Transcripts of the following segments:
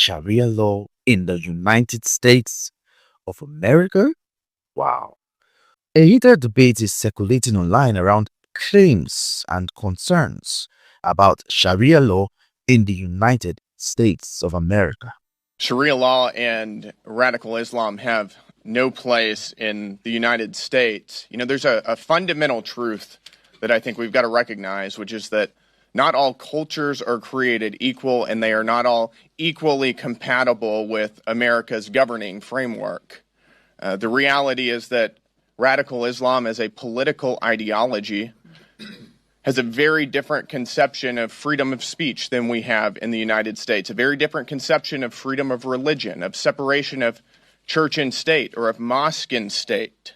Sharia law in the United States of America? Wow. A heated debate is circulating online around claims and concerns about Sharia law in the United States of America. Sharia law and radical Islam have no place in the United States. You know, there's a fundamental truth that I think we've got to recognize, which is that not all cultures are created equal, and they are not all equally compatible with America's governing framework. The reality is that radical Islam as a political ideology has a very different conception of freedom of speech than we have in the United States, a very different conception of freedom of religion, of separation of church and state, or of mosque and state.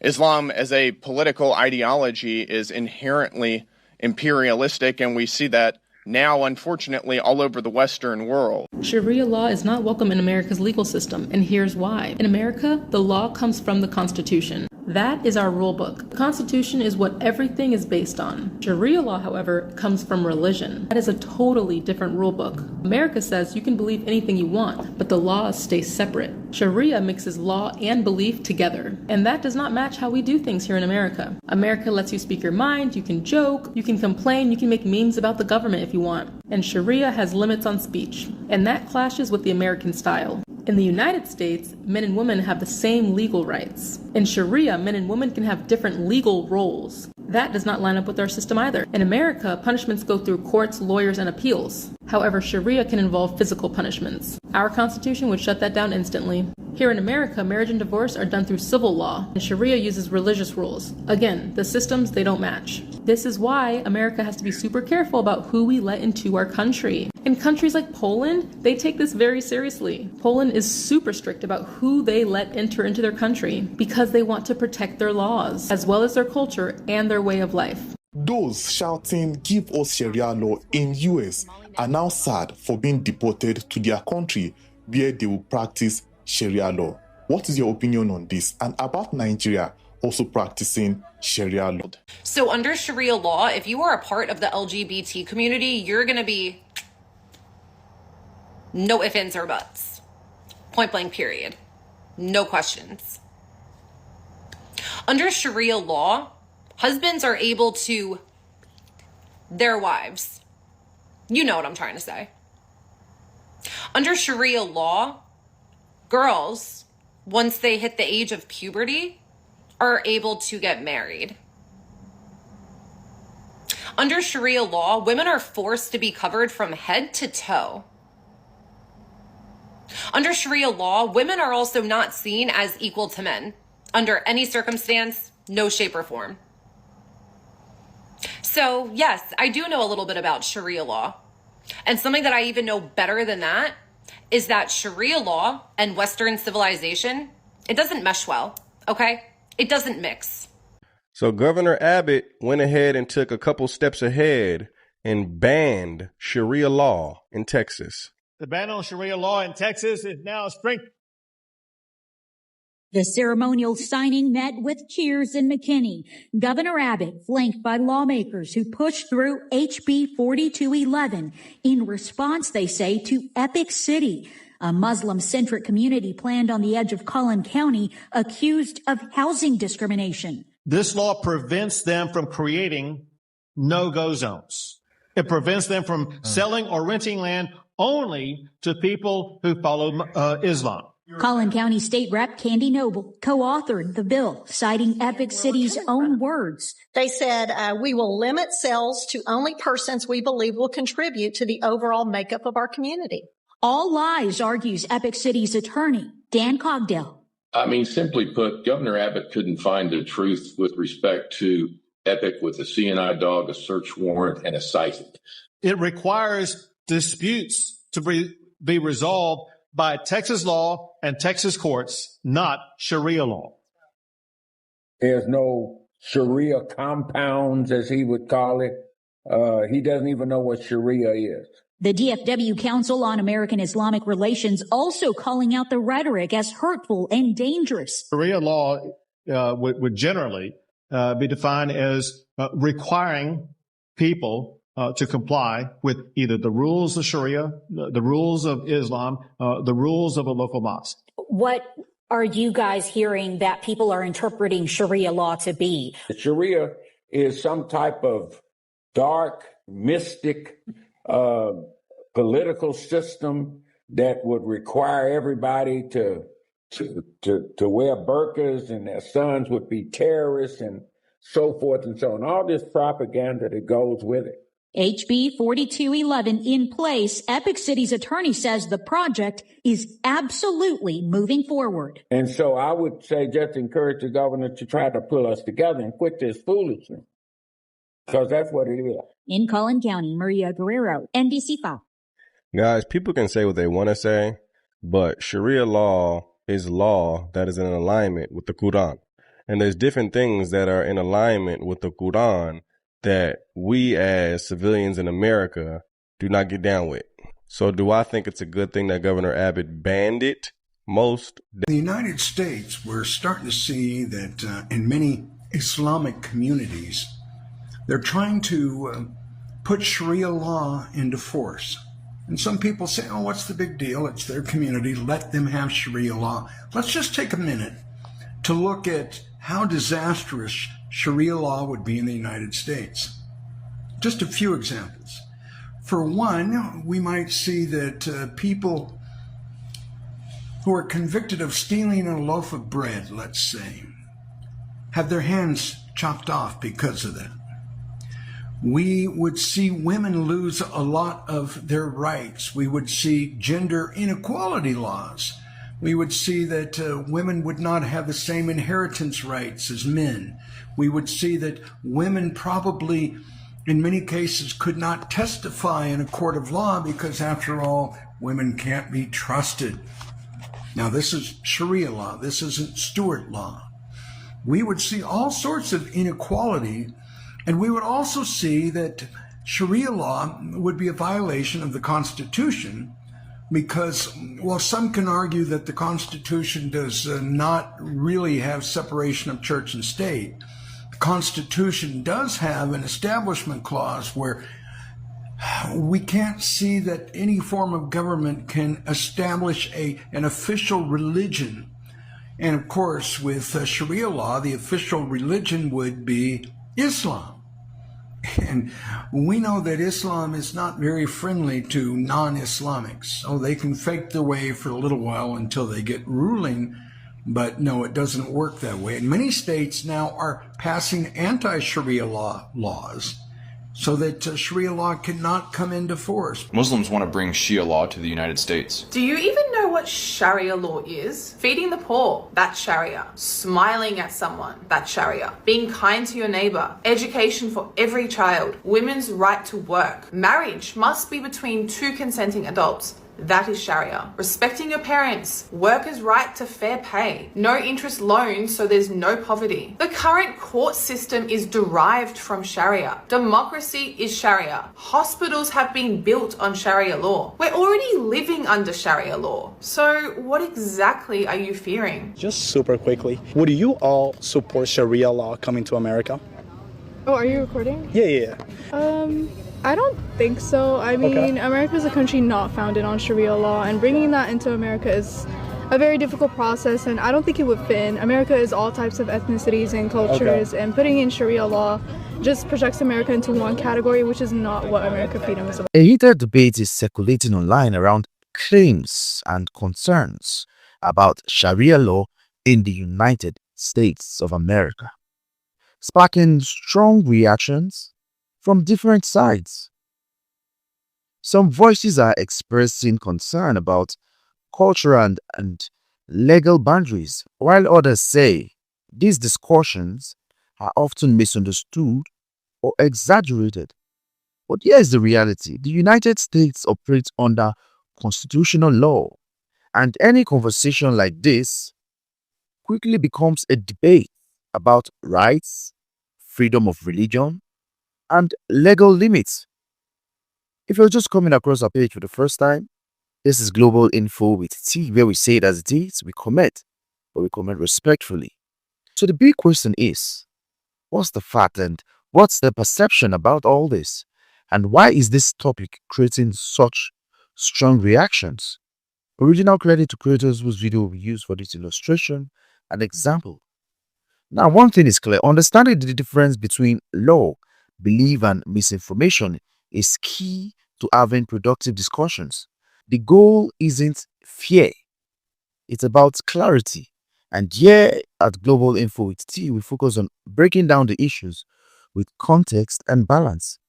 Islam as a political ideology is inherently imperialistic, and we see that now, unfortunately, all over the Western world. Sharia law is not welcome in America's legal system, and here's why. In America, the law comes from the Constitution. That is our rule book. The Constitution is what everything is based on. Sharia law, however, comes from religion. That is a totally different rule book. America says you can believe anything you want, but the laws stay separate. Sharia mixes law and belief together, and that does not match how we do things here in America. America lets you speak your mind, you can joke, you can complain, you can make memes about the government if you want. And Sharia has limits on speech, and that clashes with the American style. In the United States, men and women have the same legal rights. In Sharia, men and women can have different legal roles. That does not line up with our system either. In America, punishments go through courts, lawyers, and appeals. However, Sharia can involve physical punishments. Our Constitution would shut that down instantly. Here in America, marriage and divorce are done through civil law, and Sharia uses religious rules. Again, the systems, they don't match. This is why America has to be super careful about who we let into our country. In countries like Poland, they take this very seriously. Poland is super strict about who they let enter into their country because they want to protect their laws, as well as their culture and their way of life. Those shouting, "Give us Sharia law" in US are now sad for being deported to their country where they will practice Sharia law. What is your opinion on this and about Nigeria also practicing Sharia law? So under Sharia law, if you are a part of the LGBT community, you're going to be no ifs, ands, or buts. Point blank, period. No questions. Under Sharia law, husbands are able to their wives. You know what I'm trying to say. Under Sharia law, girls, once they hit the age of puberty, are able to get married. Under Sharia law, women are forced to be covered from head to toe. Under Sharia law, women are also not seen as equal to men under any circumstance, no shape or form. So yes, I do know a little bit about Sharia law. And something that I even know better than that is that Sharia law and Western civilization, it doesn't mesh well, okay? It doesn't mix. So Governor Abbott went ahead and took a couple steps ahead and banned Sharia law in Texas. The ban on Sharia law in Texas is now strengthened. The ceremonial signing met with cheers in McKinney. Governor Abbott, flanked by lawmakers who pushed through HB 4211 in response, they say, to Epic City, a Muslim-centric community planned on the edge of Collin County, accused of housing discrimination. This law prevents them from creating no-go zones. It prevents them from selling or renting land only to people who follow Islam. Collin County State Rep Candy Noble co-authored the bill, citing Epic City's own words. They said, we will limit sales to only persons we believe will contribute to the overall makeup of our community. All lies, argues Epic City's attorney, Dan Cogdell. I mean, simply put, Governor Abbott couldn't find the truth with respect to Epic with a CNI dog, a search warrant, and a citing. It requires disputes to be resolved by Texas law and Texas courts, not Sharia law. There's no Sharia compounds, as he would call it. He doesn't even know what Sharia is. The DFW Council on American Islamic Relations also calling out the rhetoric as hurtful and dangerous. Sharia law would generally be defined as requiring people to comply with either the rules of Sharia, the rules of Islam, the rules of a local mosque. What are you guys hearing that people are interpreting Sharia law to be? Sharia is some type of dark, mystic political system that would require everybody to wear burqas, and their sons would be terrorists and so forth and so on. All this propaganda that goes with it. HB 4211 in place, Epic City's attorney says the project is absolutely moving forward. And so I would say just encourage the governor to try to pull us together and quit this foolishness, because that's what it is. In Collin County, Maria Guerrero, NBC5. Guys, people can say what they want to say, but Sharia law is law that is in alignment with the Quran. And there's different things that are in alignment with the Quran that we as civilians in America do not get down with. So do I think it's a good thing that Governor Abbott banned it? Most. In the United States, we're starting to see that in many Islamic communities, they're trying to put Sharia law into force. And some people say, oh, what's the big deal? It's their community. Let them have Sharia law. Let's just take a minute to look at how disastrous Sharia law would be in the United States. Just a few examples. For one, we might see that people who are convicted of stealing a loaf of bread, let's say, have their hands chopped off because of that. We would see women lose a lot of their rights. We would see gender inequality laws. We would see that women would not have the same inheritance rights as men. We would see that women probably, in many cases, could not testify in a court of law because, after all, women can't be trusted. Now, this is Sharia law. This isn't Stewart law. We would see all sorts of inequality, and we would also see that Sharia law would be a violation of the Constitution because, while some can argue that the Constitution does not really have separation of church and state, the Constitution does have an establishment clause where we can't see that any form of government can establish an official religion. And of course, with Sharia law, the official religion would be Islam. And we know that Islam is not very friendly to non-Islamics. So they can fake their way for a little while until they get ruling. But no, it doesn't work that way. And many states now are passing anti-Sharia laws so that Sharia law cannot come into force. Muslims want to bring Shia law to the United States. Do you even know what Sharia law is? Feeding the poor, that's Sharia. Smiling at someone, that's Sharia. Being kind to your neighbor. Education for every child. Women's right to work. Marriage must be between two consenting adults. That is Sharia. Respecting your parents. Workers' right to fair pay. No interest loans, so there's no poverty. The current court system is derived from Sharia. Democracy is Sharia. Hospitals have been built on Sharia law. We're already living under Sharia law. So what exactly are you fearing? Just super quickly, would you all support Sharia law coming to America? Oh, are you recording? Yeah. I don't think so. I mean, America is a country not founded on Sharia law, and bringing that into America is a very difficult process, and I don't think it would fit in. America is all types of ethnicities and cultures, and putting in Sharia law just projects America into one category, which is not what America Freedom is about. A heated debate is circulating online around claims and concerns about Sharia law in the United States of America, sparking strong reactions from different sides. Some voices are expressing concern about cultural and legal boundaries, while others say these discussions are often misunderstood or exaggerated. But here's the reality. The United States operates under constitutional law, and any conversation like this quickly becomes a debate about rights, freedom of religion, and legal limits. If you're just coming across our page for the first time, this is Global Info with T, where we say it as it is, we comment, but we comment respectfully. So the big question is, what's the fact and what's the perception about all this? And why is this topic creating such strong reactions? Original credit to creators whose video we use for this illustration and example. Now, one thing is clear: understanding the difference between law, belief, and misinformation is key to having productive discussions. The goal isn't fear, it's about clarity. And here at Global Info with T, we focus on breaking down the issues with context and balance.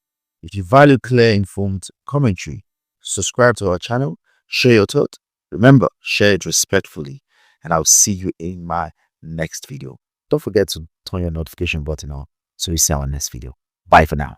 If you value clear, informed commentary, subscribe to our channel, share your thought. Remember, share it respectfully, and I'll see you in my next video. Don't forget to turn your notification button on so you see our next video. Bye for now.